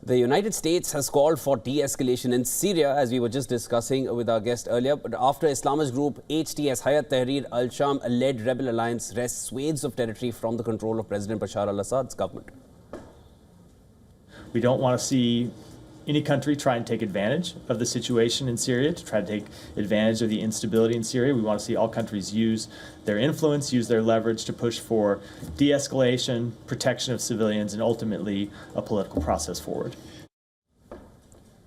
The United States has called for de-escalation in Syria, as we were just discussing with our guest earlier. But after Islamist group HTS Hayat Tahrir al-Sham-led rebel alliance wrests swathes of territory from the control of President Bashar al-Assad's government. We don't want to see any country try and take advantage of the situation in Syria, to try to take advantage of the instability in Syria. We want to see all countries use their influence, use their leverage to push for de-escalation, protection of civilians, and ultimately a political process forward.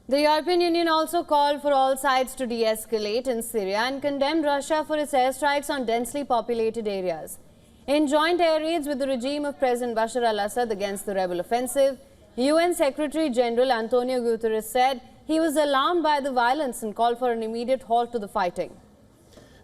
The European Union also called for all sides to de-escalate in Syria and condemned Russia for its airstrikes on densely populated areas. In joint air raids with the regime of President Bashar al-Assad against the rebel offensive, UN Secretary General Antonio Guterres said he was alarmed by the violence and called for an immediate halt to the fighting.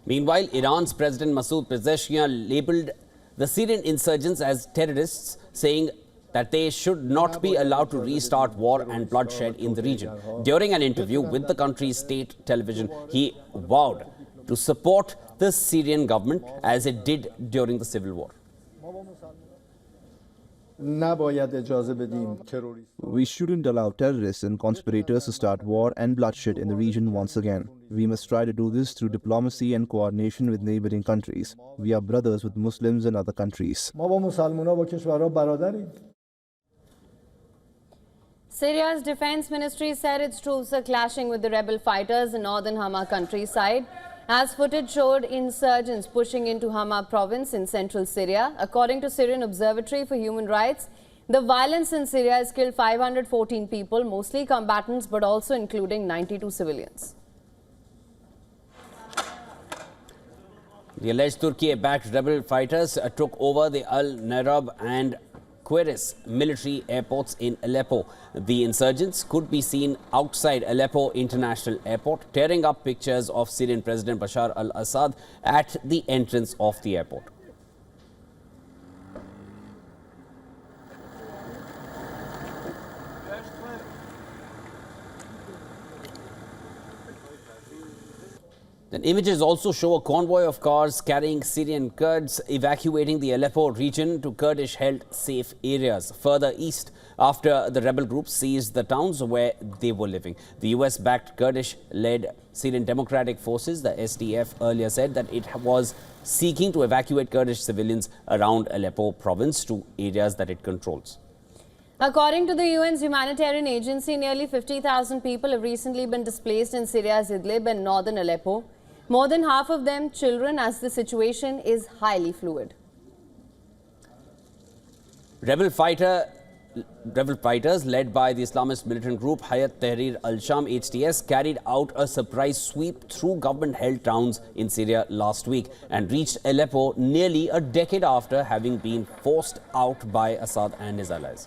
Meanwhile, Iran's President Pezeshkian labelled the Syrian insurgents as terrorists, saying that they should not be allowed to restart war and bloodshed in the region. During an interview with the country's state television, he vowed to support the Syrian government as it did during the civil war. We shouldn't allow terrorists and conspirators to start war and bloodshed in the region once again. We must try to do this through diplomacy and coordination with neighboring countries. We are brothers with Muslims and other countries. Syria's defense ministry said its troops are clashing with the rebel fighters in northern Hama countryside, as footage showed insurgents pushing into Hama province in central Syria. According to Syrian Observatory for Human Rights, the violence in Syria has killed 514 people, mostly combatants, but also including 92 civilians. The alleged Turkey-backed rebel fighters took over the Al-Narab and Quiris military airports in Aleppo. The insurgents could be seen outside Aleppo International Airport, tearing up pictures of Syrian President Bashar al-Assad at the entrance of the airport. Then images also show a convoy of cars carrying Syrian Kurds evacuating the Aleppo region to Kurdish-held safe areas further east after the rebel group seized the towns where they were living. The US-backed Kurdish-led Syrian Democratic Forces, the SDF, earlier said that it was seeking to evacuate Kurdish civilians around Aleppo province to areas that it controls. According to the UN's humanitarian agency, nearly 50,000 people have recently been displaced in Syria's Idlib and northern Aleppo. More than half of them children, as the situation is highly fluid. Rebel fighters led by the Islamist militant group Hayat Tahrir al-Sham HTS carried out a surprise sweep through government-held towns in Syria last week and reached Aleppo nearly a decade after having been forced out by Assad and his allies.